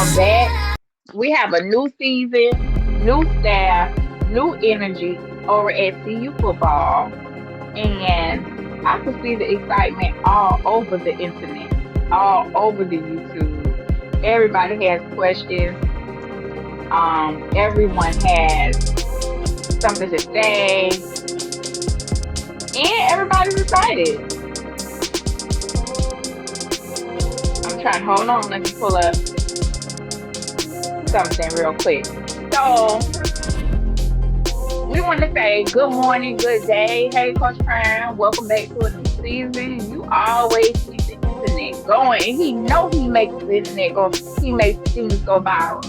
are back. We have a new season, new staff, new energy over at CU Football. And I could see the excitement all over the internet, all over the YouTube. Everybody has questions. Everyone has something to say, and everybody's excited. I'm trying. Hold on. Let me pull up something real quick. So we want to say good morning, good day. Hey, Coach Prime, welcome back to a new season. You always keep the internet going, and he know he makes the internet go. He makes things go viral.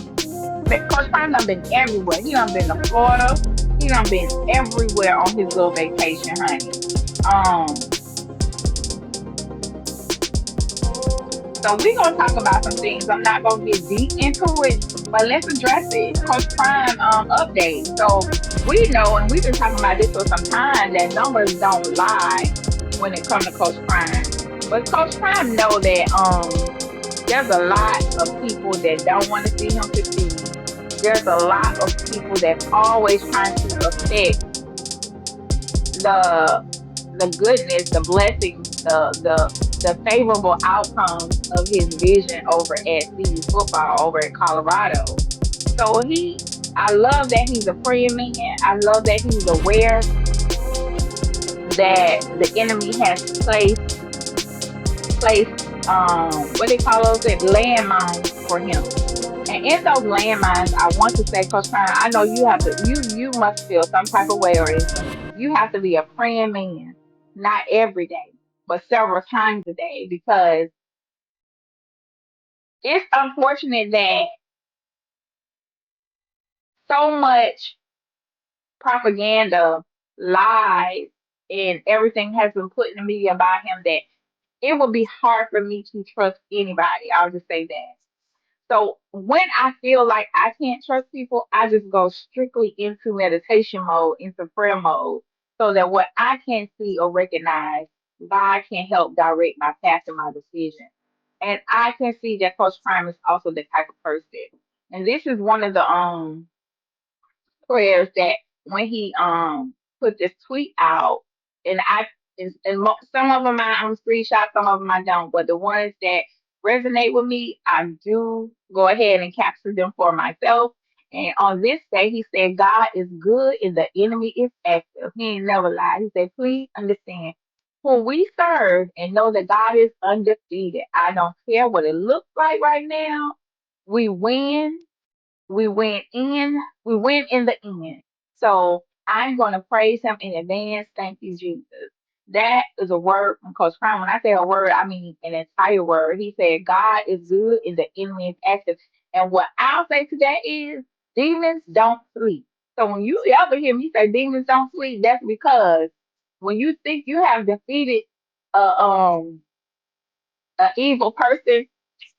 Coach Prime done been everywhere. He done been to Florida. He done been everywhere on his little vacation, honey. Um, so we gonna talk about some things. I'm not gonna get deep into it, but let's address it. Coach Prime update. So we know, and we've been talking about this for some time, that numbers don't lie when it comes to Coach Prime. But Coach Prime know that there's a lot of people that don't want to see him succeed. There's a lot of people that's always trying to affect the goodness, the blessings, the favorable outcomes of his vision over at CU football over at Colorado. So I love that he's a praying man. I love that he's aware that the enemy has placed what they call those landmines for him. And in those landmines, I want to say, Coach Prime, I know you must feel some type of way, or you have to be a praying man, not every day, but several times a day, because it's unfortunate that so much propaganda, lies, and everything has been put in the media about him that it would be hard for me to trust anybody. I'll just say that. So when I feel like I can't trust people, I just go strictly into meditation mode, into prayer mode, so that what I can't see or recognize, God can help direct my path and my decision. And I can see that Coach Prime is also the type of person. And this is one of the prayers that when he put this tweet out, and some of them I screenshot, some of them I don't, but the ones that resonate with me, I do go ahead and capture them for myself. And on this day, he said, God is good and the enemy is active. He ain't never lied. He said, please understand who we serve and know that God is undefeated. I don't care what it looks like right now. We win, we win in the end. So I'm going to praise him in advance. Thank you, Jesus. That is a word from Coach Prime. When I say a word, I mean an entire word. He said, God is good and the enemy is active. And what I'll say to that is, demons don't sleep. So when you ever hear me say demons don't sleep, that's because when you think you have defeated a an evil person,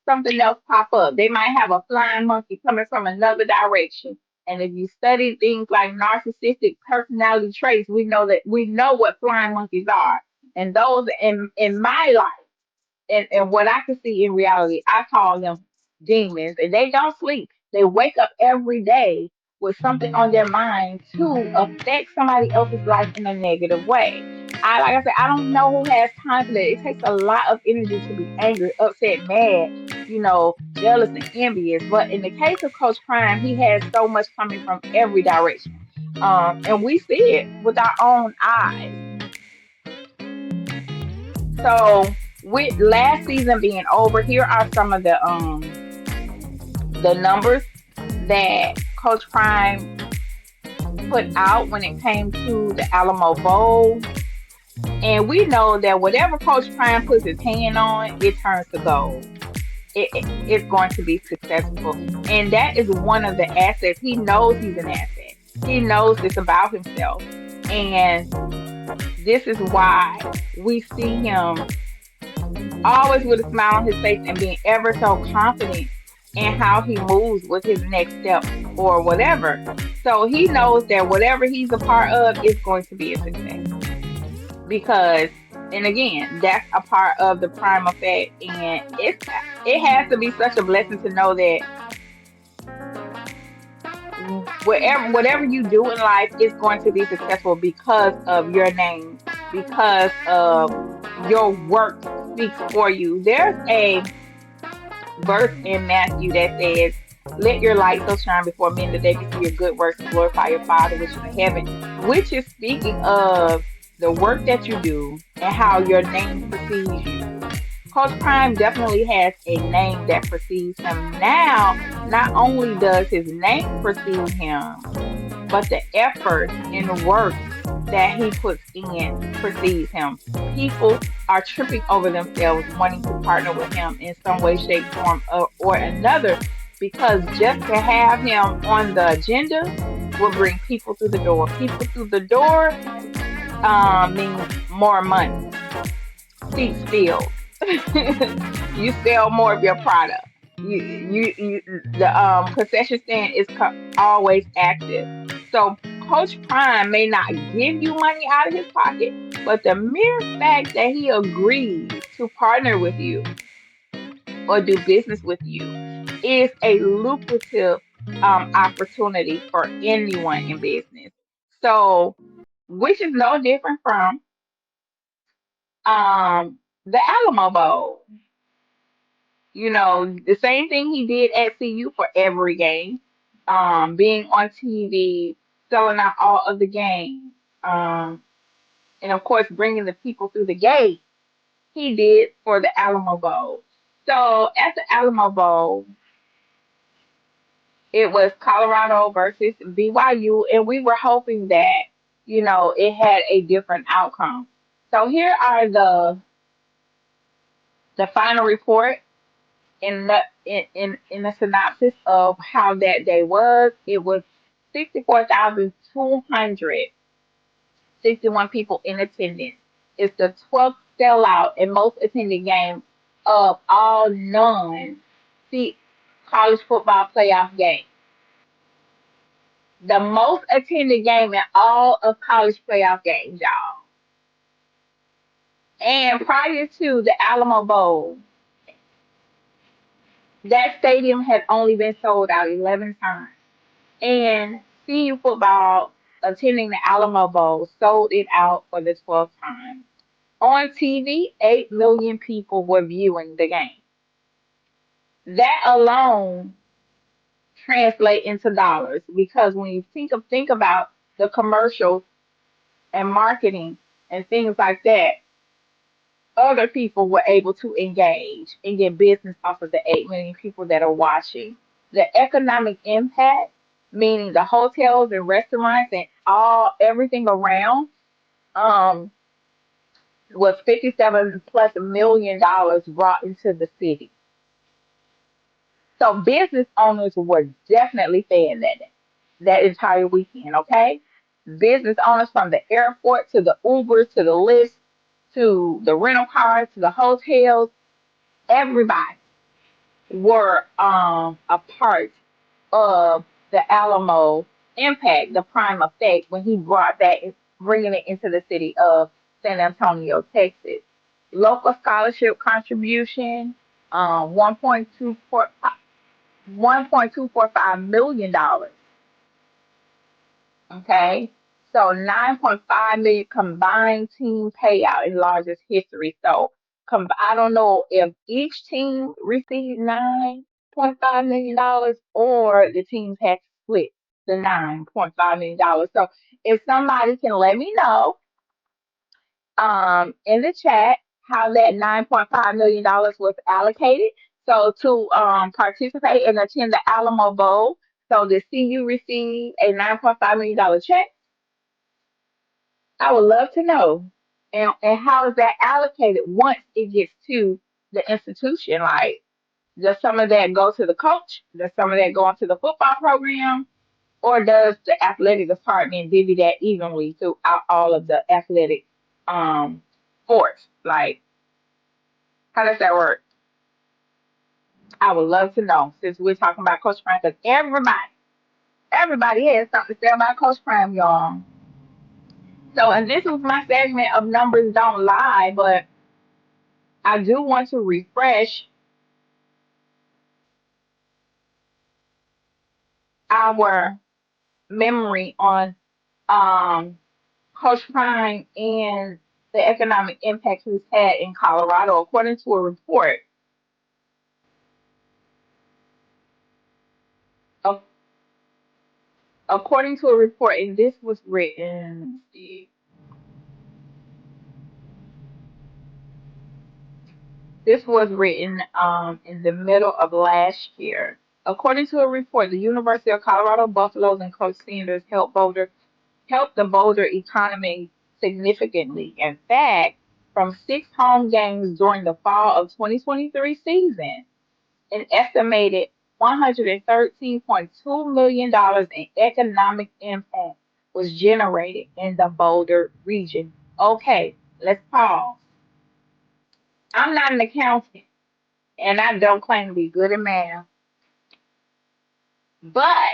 something else pop up. They might have a flying monkey coming from another direction. And if you study things like narcissistic personality traits, we know what flying monkeys are. And those in my life and what I can see in reality, I call them demons. And they don't sleep. They wake up every day with something on their mind to affect somebody else's life in a negative way. Like I said, I don't know who has time for that. It takes a lot of energy to be angry, upset, mad, jealous and envious. But in the case of Coach Prime, he has so much coming from every direction. And we see it with our own eyes. So with last season being over, here are some of the numbers that Coach Prime put out when it came to the Alamo Bowl. And we know that whatever Coach Prime puts his hand on, it turns to gold. It's going to be successful. And that is one of the assets. He knows he's an asset. He knows this about himself. And this is why we see him always with a smile on his face and being ever so confident in how he moves with his next step or whatever. So he knows that whatever he's a part of is going to be a success. Because, and again, that's a part of the prime effect. And it has to be such a blessing to know that whatever you do in life is going to be successful because of your name, because of your work speaks for you. There's a verse in Matthew that says, "Let your light so shine before men that they can see your good works and glorify your Father which is in heaven," which is speaking of the work that you do and how your name precedes you. Coach Prime definitely has a name that precedes him. Now, not only does his name precede him, but the effort and the work that he puts in precedes him. People are tripping over themselves wanting to partner with him in some way, shape, form, or another because just to have him on the agenda will bring people through the door. People through the door means more money, seats filled. You sell more of your product. The concession stand is always active. So Coach Prime may not give you money out of his pocket, but the mere fact that he agreed to partner with you or do business with you is a lucrative opportunity for anyone in business. So, which is no different from the Alamo Bowl. The same thing he did at CU for every game, being on TV, selling out all of the games, and of course bringing the people through the gate. He did for the Alamo Bowl. So at the Alamo Bowl, it was Colorado versus BYU, and we were hoping that it had a different outcome. So here are the final report in the synopsis of how that day was. It was 64,261 people in attendance. It's the 12th sellout and most attended game of all see college football playoff games. The most attended game in all of college playoff games, y'all. And prior to the Alamo Bowl, that stadium had only been sold out 11 times. And CU football attending the Alamo Bowl sold it out for the 12th time. On TV, 8 million people were viewing the game. That alone translate into dollars because when you think about the commercials and marketing and things like that, other people were able to engage and get business off of the 8 million people that are watching. The economic impact, meaning the hotels and restaurants and everything around, um, was 57 plus $1 million brought into the city. So business owners were definitely fed that entire weekend, okay? Business owners from the airport to the Ubers to the Lyft to the rental cars to the hotels, everybody were a part of the Alamo impact, the prime effect when he brought that, bringing it into the city of San Antonio, Texas. Local scholarship contribution, 1.245 million dollars. Okay, so 9.5 million combined team payout in largest history. So, I don't know if each team received $9.5 million or the teams had to split the $9.5 million. So, if somebody can let me know in the chat how that $9.5 million was allocated. So to participate and attend the Alamo Bowl, so the CU received a $9.5 million check. I would love to know. And how is that allocated once it gets to the institution? Like, does some of that go to the coach? Does some of that go into the football program? Or does the athletic department divvy that evenly throughout all of the athletic sports? Like, how does that work? I would love to know since we're talking about Coach Prime because everybody has something to say about Coach Prime, y'all. So, and this was my segment of numbers don't lie, but I do want to refresh our memory on um, Coach Prime and the economic impact he's had in Colorado, according to a report. Ac- According to a report, and this was written, this was written in the middle of last year. According to a report, the University of Colorado Buffaloes and Coach Sanders helped the Boulder economy significantly. In fact, from six home games during the fall of 2023 season, an estimated $113.2 million in economic impact was generated in the Boulder region. Okay, let's pause. I'm not an accountant and I don't claim to be good at math, but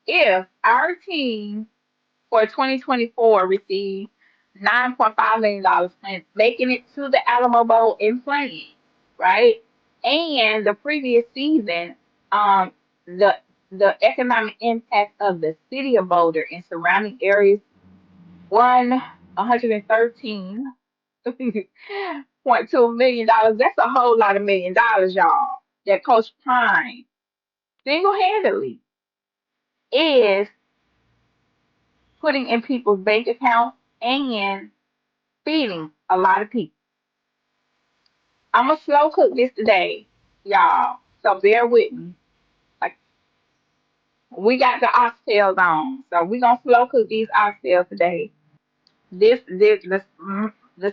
if our team for 2024 received $9.5 million, making it to the Alamo Bowl in playing, right? And the previous season, the the economic impact of the city of Boulder and surrounding areas won 113.2 million dollars. That's a whole lot of $1 million, y'all. That Coach Prime single-handedly is putting in people's bank accounts and feeding a lot of people. I'm gonna slow cook this today, y'all. So bear with me. Like we got the oxtails on, so we gonna slow cook these oxtails today. The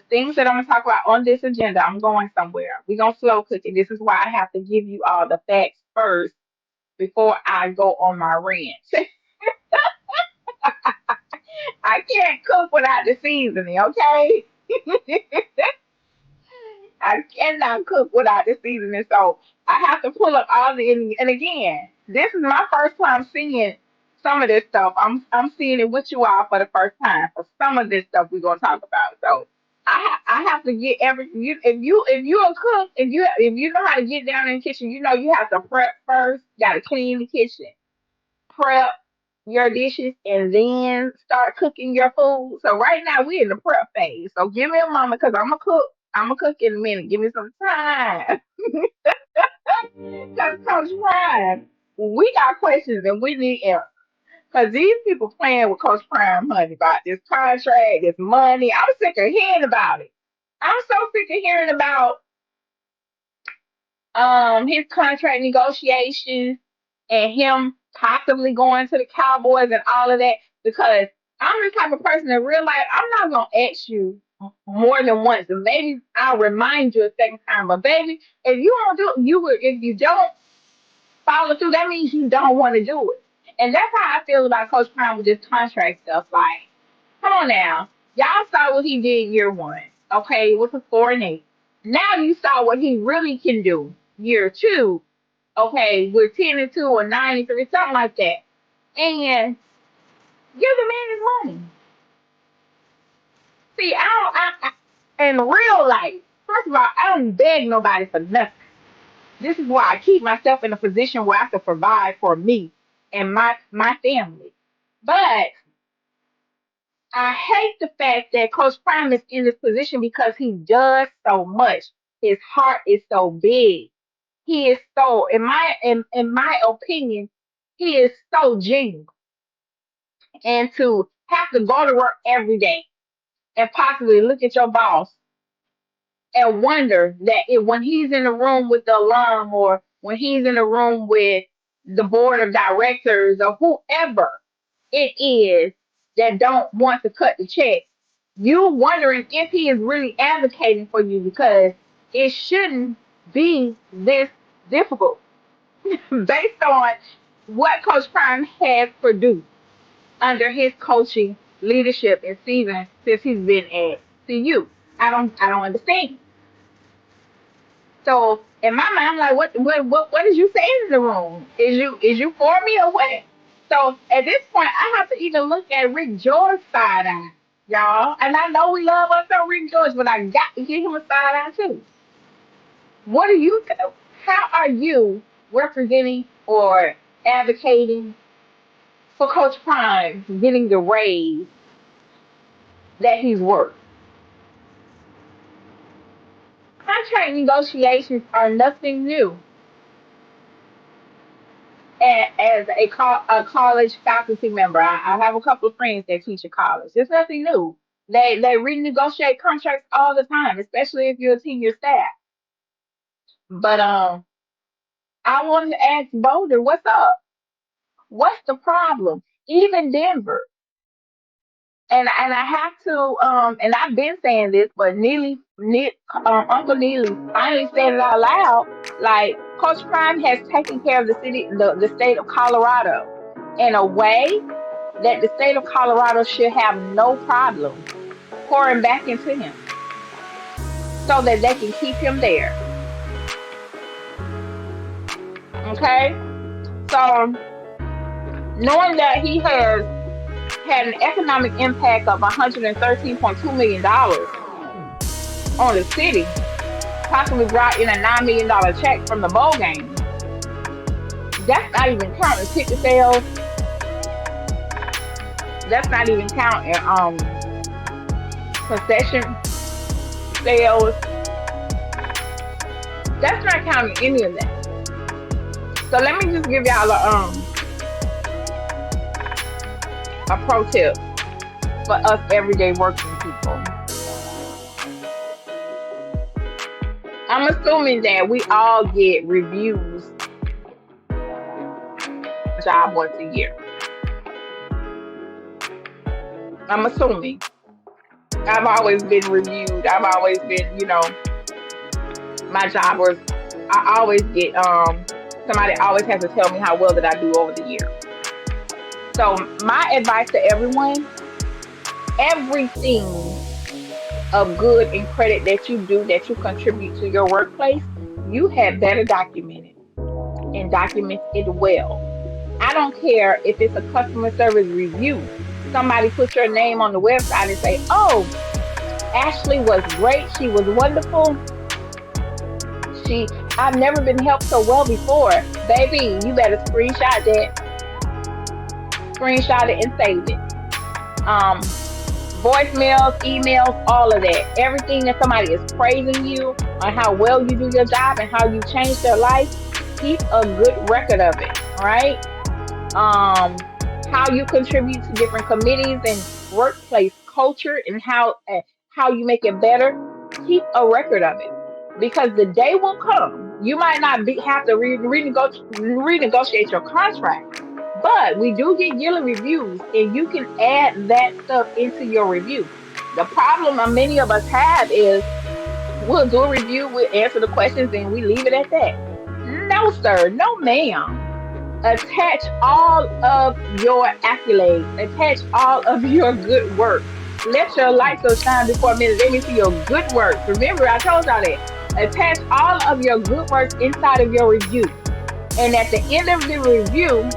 things that I'm gonna talk about on this agenda, I'm going somewhere. We gonna slow cook it. This is why I have to give you all the facts first before I go on my rant. I can't cook without the seasoning, okay? I cannot cook without the seasoning, so I have to pull up all the and again, this is my first time seeing some of this stuff. I'm seeing it with you all for the first time for some of this stuff we're gonna talk about. So I have to get every you if you a cook if you know how to get down in the kitchen, you know you have to prep first. Got to clean the kitchen, prep your dishes, and then start cooking your food. So right now we in the prep phase. So give me a moment because I'm gonna cook. I'm gonna cook in a minute. Give me some time. Because Coach Prime, we got questions and we need answers. Because these people playing with Coach Prime honey about this contract, this money. I'm sick of hearing about it. I'm so sick of hearing about his contract negotiations and him possibly going to the Cowboys and all of that because I'm the type of person in real life I'm not gonna ask you more than once and maybe I'll remind you a second time. But baby, if you don't do if you don't follow through, that means you don't want to do it. And that's how I feel about Coach Prime with this contract stuff. Like, come on now. Y'all saw what he did year one. Okay, with a 4-8. Now you saw what he really can do year two. Okay, with 10-2 or 9-3, something like that. And give the man his money. See, in real life, first of all, I don't beg nobody for nothing. This is why I keep myself in a position where I can provide for me and my family. But I hate the fact that Coach Prime is in this position because he does so much. His heart is so big. He is so, in my opinion, he is so genuine. And to have to go to work every day and possibly look at your boss and wonder that when he's in the room with the alum or when he's in the room with the board of directors or whoever it is that don't want to cut the check, you're wondering if he is really advocating for you because it shouldn't be this difficult based on what Coach Prime has produced under his coaching leadership and season since he's been at CU. I don't understand. So in my mind, I'm like, what is you saying in the room? Is you for me or what? So at this point, I have to even look at Rick George side eye, y'all. And I know we love us on Rick George, but I got to give him a side eye too. What are you? How are you representing or advocating for Coach Prime getting the raise that he's worth. Contract negotiations are nothing new. And as a college faculty member, I have a couple of friends that teach at college. It's nothing new. They renegotiate contracts all the time, especially if you're a senior staff. But I wanted to ask Boulder, what's up? What's the problem? Even Denver. And I have to and I've been saying this, but Uncle Neely finally said it out loud. Like Coach Prime has taken care of the state of Colorado in a way that the state of Colorado should have no problem pouring back into him so that they can keep him there. Okay? So knowing that he has had an economic impact of $113.2 million on the city, possibly brought in a $9 million check from the bowl game. That's not even counting ticket sales. That's not even counting concession sales. That's not counting any of that. So let me just give y'all a pro tip for us everyday working people. I'm assuming that we all get reviews job once a year. I'm assuming. I've always been reviewed. I've always been, my job was I always get somebody always has to tell me how well that I do over the year. So my advice to everyone, everything of good and credit that you do, that you contribute to your workplace, you had better document it and document it well. I don't care if it's a customer service review. Somebody put your name on the website and say, oh, Ashley was great. She was wonderful. I've never been helped so well before. Baby, you better screenshot that. Screenshot it and save it. Voicemails, emails, all of that. Everything that somebody is praising you on how well you do your job and how you change their life, keep a good record of it, right? How you contribute to different committees and workplace culture and how you make it better, keep a record of it. Because the day will come, you might not have to renegotiate your contract, but we do get yearly reviews, and you can add that stuff into your review. The problem many of us have is we'll do a review, we'll answer the questions, and we leave it at that. No, sir. No, ma'am. Attach all of your accolades. Attach all of your good work. Let your light so shine before men. Let me see your good work. Remember, I told y'all that. Attach all of your good work inside of your review. And at the end of the review,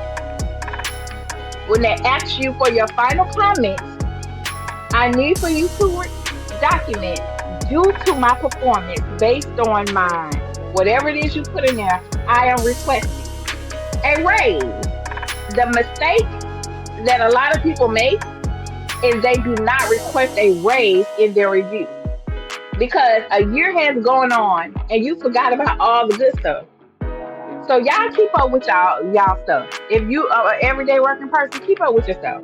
when they ask you for your final comments, I need for you to document due to my performance based on my whatever it is you put in there, I am requesting a raise. The mistake that a lot of people make is they do not request a raise in their review. Because a year has gone on and you forgot about all the good stuff. So y'all keep up with y'all stuff. If you are an everyday working person, keep up with your stuff.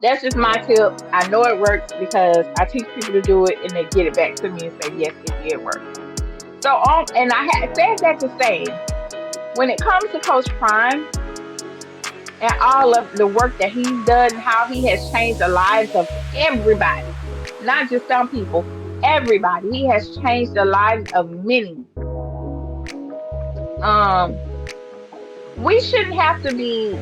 That's just my tip. I know it works because I teach people to do it and they get it back to me and say, yes, it did work. So and I had said that to say, when it comes to Coach Prime and all of the work that he's done, how he has changed the lives of everybody, not just some people, everybody. He has changed the lives of many. We shouldn't have to be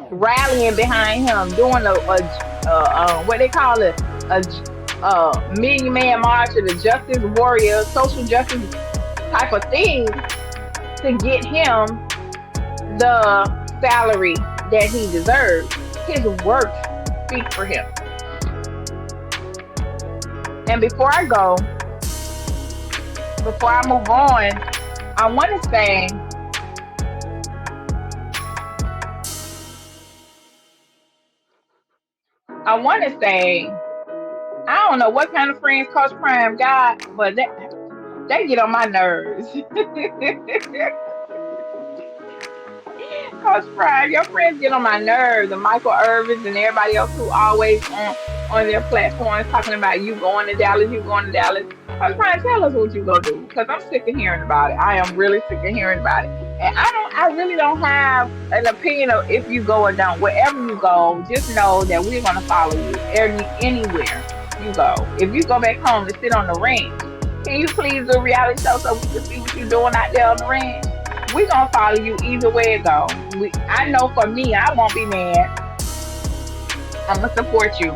rallying behind him, doing a what they call it, a million man march or the justice warrior, social justice type of thing to get him the salary that he deserves. His work speaks for him. And before I move on, I want to say I want to say I don't know what kind of friends Coach Prime got, but they get on my nerves. Coach Prime, your friends get on my nerves, and Michael Irvins and everybody else who always on their platforms talking about you going to Dallas, you going to Dallas. Coach Prime, tell us what you gonna do, because I'm sick of hearing about it. I am really sick of hearing about it, and I really don't have an opinion of if you go or don't. Wherever you go, just know that we're gonna follow you anywhere you go. If you go back home to sit on the ranch, can you please do a reality show so we can see what you're doing out there on the ranch? We gonna follow you either way it go. I know for me, I won't be mad. I'm gonna support you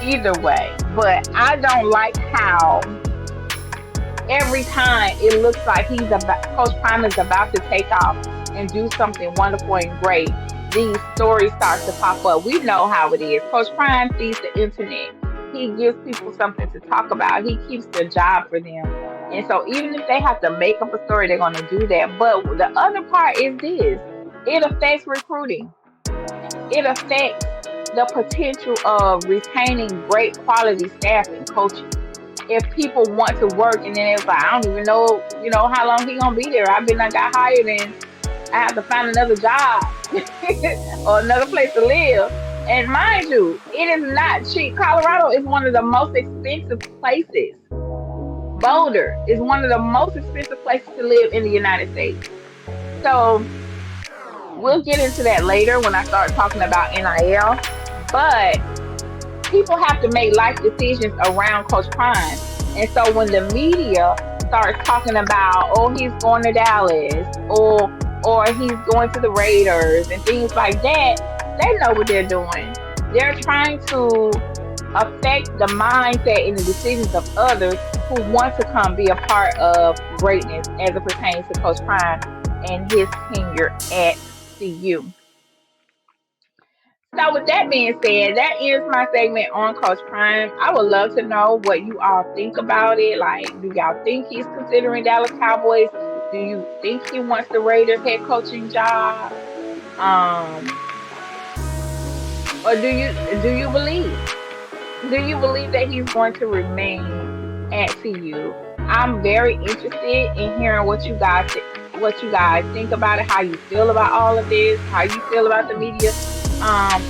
either way. But I don't like how every time it looks like Coach Prime is about to take off and do something wonderful and great. These stories start to pop up. We know how it is. Coach Prime feeds the internet. He gives people something to talk about. He keeps the job for them. And so even if they have to make up a story, they're going to do that. But the other part is this: it affects recruiting, it affects the potential of retaining great quality staff and coaching. If people want to work and then it's like, I don't even know, how long he gonna be there. I got hired and I have to find another job or another place to live. And mind you, it is not cheap. Colorado is one of the most expensive places. Boulder is one of the most expensive places to live in the United States. So we'll get into that later when I start talking about NIL. But people have to make life decisions around Coach Prime. And so when the media starts talking about, oh, he's going to Dallas, or he's going to the Raiders and things like that, they know what they're doing. They're trying to affect the mindset and the decisions of others who want to come be a part of greatness as it pertains to Coach Prime and his tenure at CU. So with that being said, that ends my segment on Coach Prime. I would love to know what you all think about it. Like, do y'all think he's considering Dallas Cowboys? Do you think he wants the Raiders head coaching job? Um, or do you believe? Do you believe that he's going to remain at CU? I'm very interested in hearing what you guys think about it, how you feel about all of this, how you feel about the media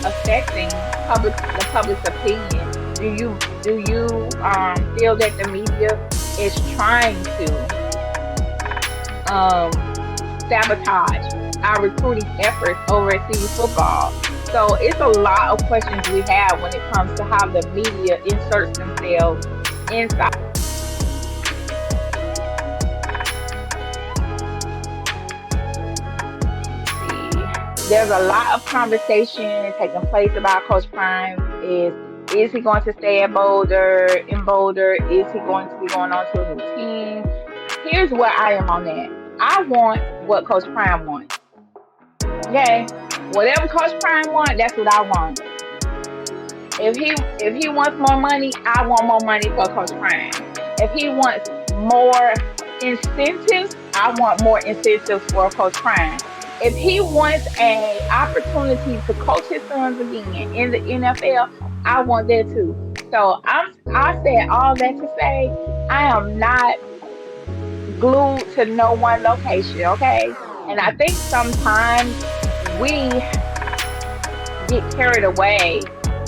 affecting the public's opinion. Do you feel that the media is trying to sabotage our recruiting efforts over at CU football? So it's a lot of questions we have when it comes to how the media inserts themselves inside. There's a lot of conversation taking place about Coach Prime. Is he going to stay at Boulder? In Boulder, is he going to be going on to a new team? Here's where I am on that. I want what Coach Prime wants. Okay, whatever Coach Prime wants, that's what I want. If he wants more money, I want more money for Coach Prime. If he wants more incentives, I want more incentives for Coach Prime. If he wants an opportunity to coach his sons again in the NFL, I want that too. So I said all that to say I am not glued to no one location, okay? And I think sometimes we get carried away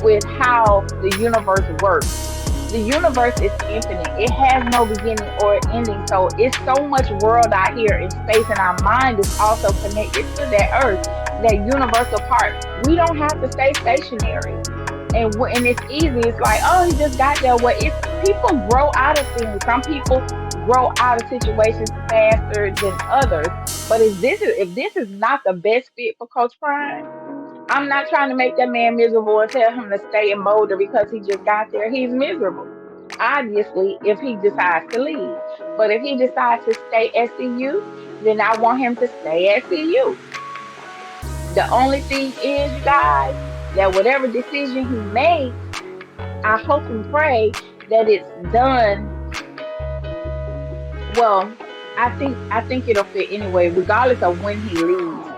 with how the universe works. The universe is infinite. It has no beginning or ending. So it's so much world out here in space, and our mind is also connected to that earth, that universal part. We don't have to stay stationary. And it's easy. It's like, oh, he just got there. Well, it's people grow out of things. Some people grow out of situations faster than others. But if this is not the best fit for Coach Prime, I'm not trying to make that man miserable and tell him to stay in Boulder because he just got there. He's miserable, obviously, if he decides to leave. But if he decides to stay at CU, then I want him to stay at CU. The only thing is, you guys, that whatever decision he makes, I hope and pray that it's done well. I think it'll fit anyway, regardless of when he leaves.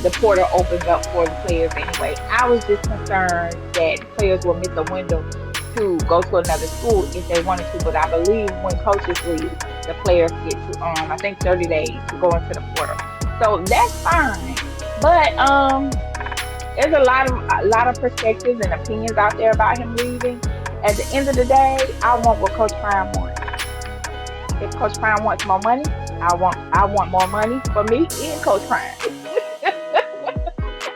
the portal opens up for the players anyway. I was just concerned that the players will miss a window to go to another school if they wanted to. But I believe when coaches leave, the players get to I think 30 days to go into the portal. So that's fine. But there's a lot of perspectives and opinions out there about him leaving. At the end of the day, I want what Coach Prime wants. If Coach Prime wants more money, I want more money for me and Coach Prime.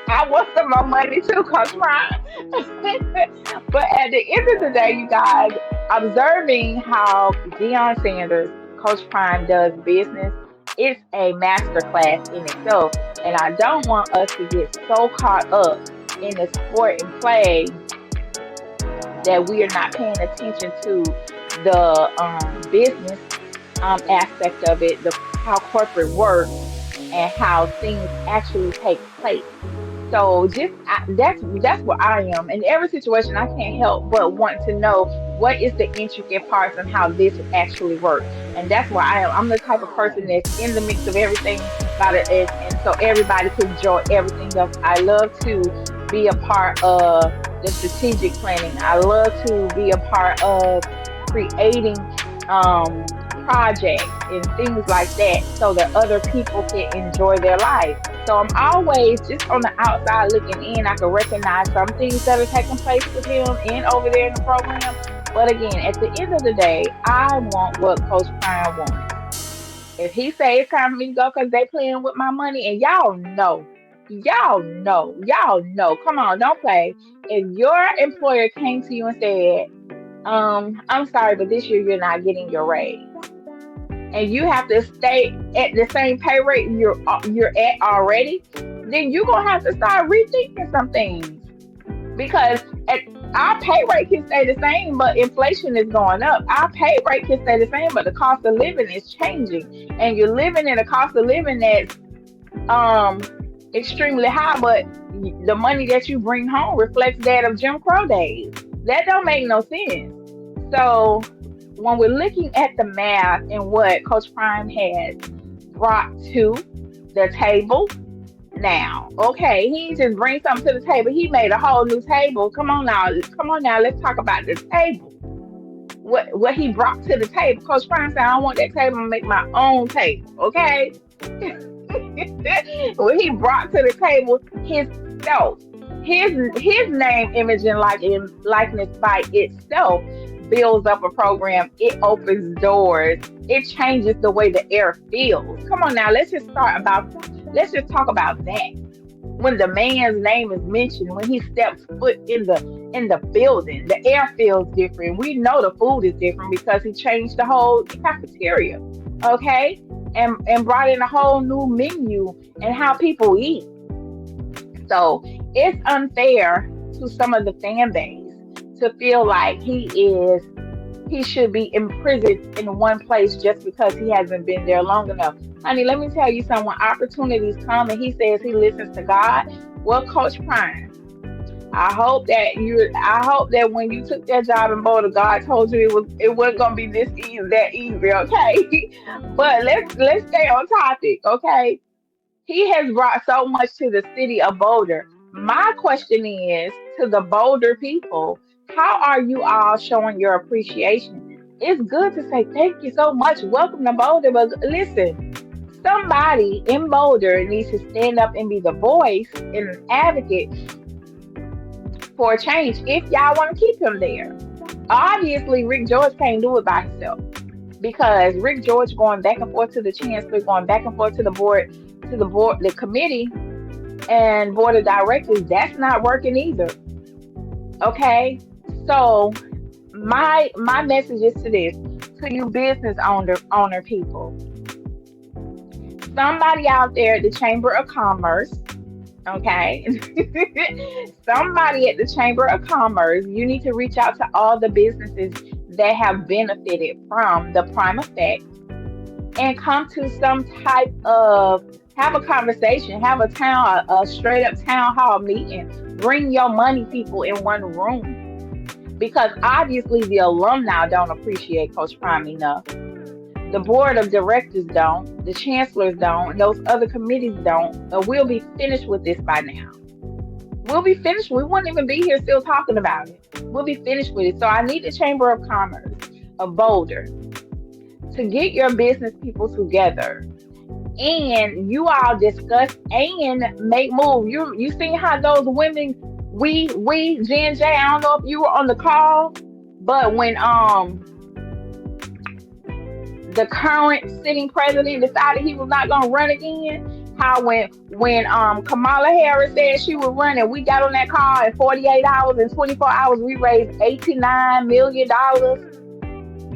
I want some more money too, Coach Prime. But at the end of the day, you guys, observing how Deion Sanders, Coach Prime, does business, it's a masterclass in itself. And I don't want us to get so caught up in the sport and play that we are not paying attention to the business aspect of it, the how corporate works and how things actually take place. So that's where I am. In every situation, I can't help but want to know what is the intricate parts and how this actually works. And that's where I am. I'm the type of person that's in the mix of everything about it, and so everybody can enjoy everything else. I love to be a part of the strategic planning. I love to be a part of creating um, projects and things like that so that other people can enjoy their life. So I'm always just on the outside looking in. I can recognize some things that are taking place with him and over there in the program. But again, at the end of the day, I want what Coach Prime wants. If he say it's time for me to go because they playing with my money, and y'all know, come on, don't play. If your employer came to you and said, I'm sorry, but this year you're not getting your raise, and you have to stay at the same pay rate you're at already, then you're gonna have to start rethinking some things because our pay rate can stay the same, but inflation is going up. Our pay rate can stay the same, but the cost of living is changing, and you're living in a cost of living that's um extremely high, but the money that you bring home reflects that of Jim Crow days. That don't make no sense. So when we're looking at the math and what Coach Prime has brought to the table now, okay, he didn't just bring something to the table. He made a whole new table. Come on now. Let's talk about this table. What he brought to the table. Coach Prime said, I don't want that table to make my own table. Okay. What he brought to the table, his self, his name, image, and likeness by itself builds up a program. It opens doors. It changes the way the air feels. Come on now, let's just talk about that. When the man's name is mentioned, when he steps foot in the building, the air feels different. We know the food is different because he changed the whole cafeteria. Okay? And brought in a whole new menu and how people eat. So it's unfair to some of the fan base to feel like he should be imprisoned in one place just because he hasn't been there long enough. Honey, let me tell you something. When opportunities come and he says he listens to God, well, Coach Prime, I hope that when you took that job in Boulder, God told you it wasn't gonna be this easy, that easy, okay? But let's stay on topic, okay? He has brought so much to the city of Boulder. My question is to the Boulder people, how are you all showing your appreciation? It's good to say thank you so much. Welcome to Boulder, but listen, somebody in Boulder needs to stand up and be the voice and an advocate for a change if y'all want to keep him there. Obviously, Rick George can't do it by himself because Rick George going back and forth to the chancellor, going back and forth to the board, the committee, and board of directors. That's not working either. Okay, so my message is to you business owner people. Somebody out there at the Chamber of Commerce, okay? Somebody at the Chamber of Commerce, you need to reach out to all the businesses that have benefited from the Prime Effect and come to some type of have a conversation, have a straight up town hall meeting. Bring your money people in one room because obviously the alumni don't appreciate Coach Prime enough. The The board of directors don't, the chancellors don't, and those other committees don't, we'll be finished with this by now. We'll be finished. We won't even be here still talking about it. We'll be finished with it. So I need the Chamber of Commerce of Boulder to get your business people together and you all discuss and make move. You seen how those women we Jen J. I don't know if you were on the call, but when the current sitting president decided he was not gonna run again, how when Kamala Harris said she would run and we got on that call in 48 hours and 24 hours we raised $89 million.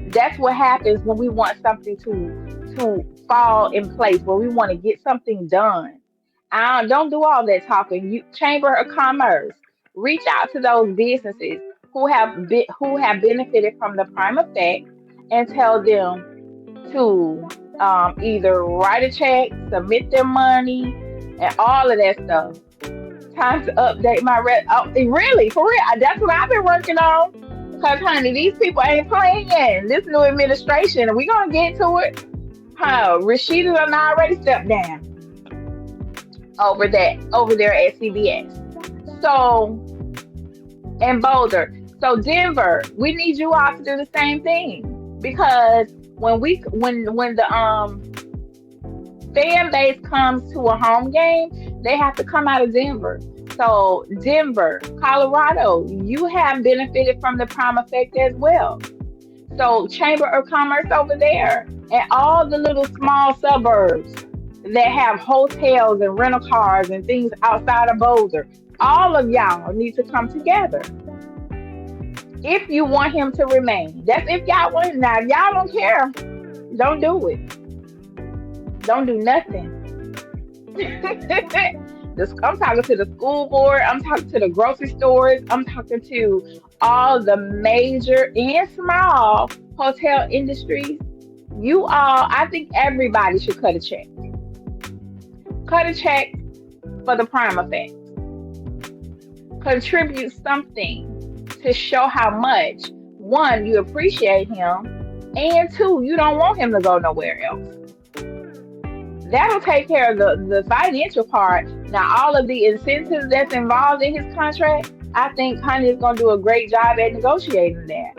That's what happens when we want something to fall in place, when we want to get something done. Don't do all that talking. You Chamber of Commerce, reach out to those businesses who have benefited from the prime effect, and tell them to either write a check, submit their money, and all of that stuff. Time to update my Oh, really, for real. That's what I've been working on. Cause honey, these people ain't playing. This new administration, we gonna get to it. Rashida done already stepped down over there at CBS. So and Boulder. So Denver, we need you all to do the same thing because when the fan base comes to a home game, they have to come out of Denver. So Denver, Colorado, you have benefited from the prime effect as well. So Chamber of Commerce over there and all the little small suburbs that have hotels and rental cars and things outside of Boulder, all of y'all need to come together if you want him to remain. That's if y'all want him. Now, if y'all don't care, don't do it. Don't do nothing. I'm talking to the school board. I'm talking to the grocery stores. I'm talking to all the major and small hotel industries. You all, I think everybody should cut a check. Cut a check for the prime effect. Contribute something to show how much, one, you appreciate him, and two, you don't want him to go nowhere else. That'll take care of the financial part. Now, all of the incentives that's involved in his contract, I think Honey is going to do a great job at negotiating that.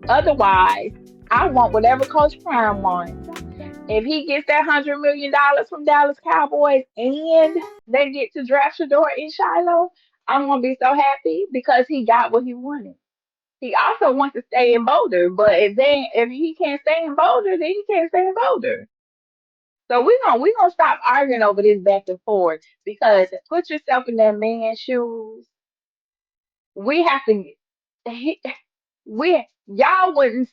Otherwise, I want whatever Coach Prime wants. If he gets that $100 million from Dallas Cowboys and they get to draft Shador in Shiloh, I'm gonna be so happy because he got what he wanted. He also wants to stay in Boulder, but if he can't stay in Boulder, then he can't stay in Boulder. So we gonna stop arguing over this back and forth because put yourself in that man's shoes. We have to. He, we y'all wouldn't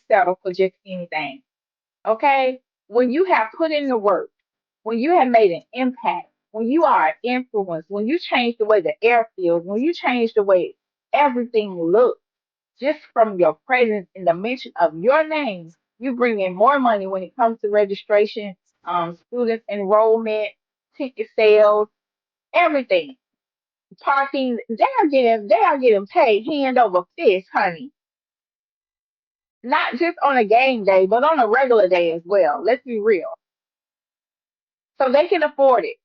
settle for just anything. Okay, when you have put in the work, when you have made an impact, when you are an influence, when you change the way the air feels, when you change the way everything looks, just from your presence and the mention of your name, you bring in more money when it comes to registration, student enrollment, ticket sales, everything. Parking, they are getting paid hand over fist, honey. Not just on a game day, but on a regular day as well. Let's be real. So they can afford it.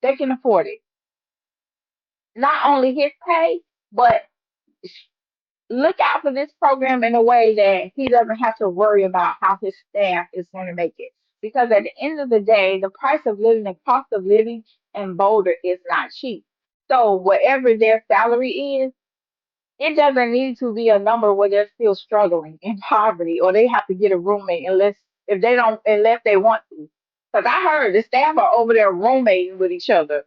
They can afford it. Not only his pay, but look out for this program in a way that he doesn't have to worry about how his staff is going to make it. Because at the end of the day, the price of living, the cost of living in Boulder is not cheap. So whatever their salary is, it doesn't need to be a number where they're still struggling in poverty or they have to get a roommate unless they want to. Because I heard the staff are over there roommating with each other,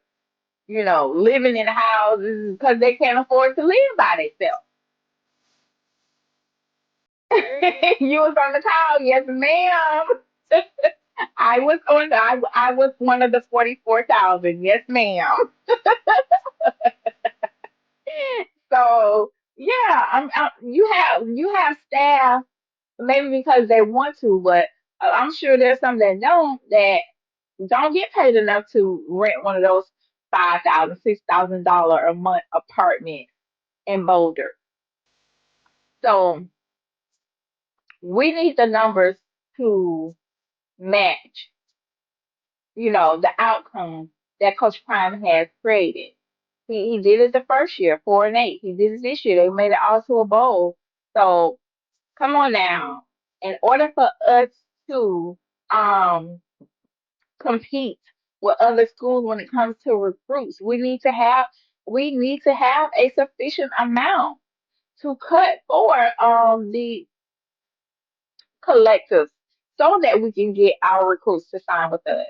living in houses because they can't afford to live by themselves. You was on the call, yes, ma'am. I was one of the 44,000, yes, ma'am. So yeah, you have staff maybe because they want to, but I'm sure there's some that don't get paid enough to rent one of those $5,000, $6,000 a month apartment in Boulder. So We need the numbers to match, the outcome that Coach Prime has created. He did it the first year, 4-8. He did it this year. They made it all to a bowl. So come on now. In order for us to um compete with other schools when it comes to recruits, we need to have a sufficient amount to cut for the collectives so that we can get our recruits to sign with us.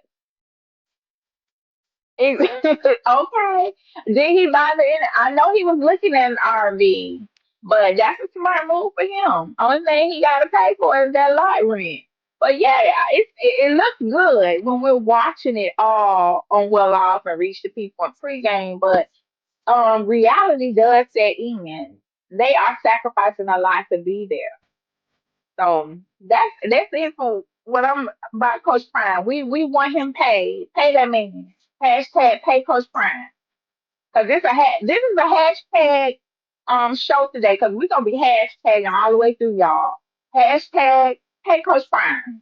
Okay. Did he buy the? I know he was looking at an RV, but that's a smart move for him. Only thing he got to pay for is that lot rent. But yeah, it looks good when we're watching it all on Well Off and Reach the People in pregame. But reality does set in. They are sacrificing a lot to be there. So that's it for what I'm about Coach Prime. We want him paid. Pay that man. Hashtag pay Coach Prime. Cause this is a hashtag show today. Cause we're gonna be hashtagging all the way through y'all. Hashtag pay Coach Prime.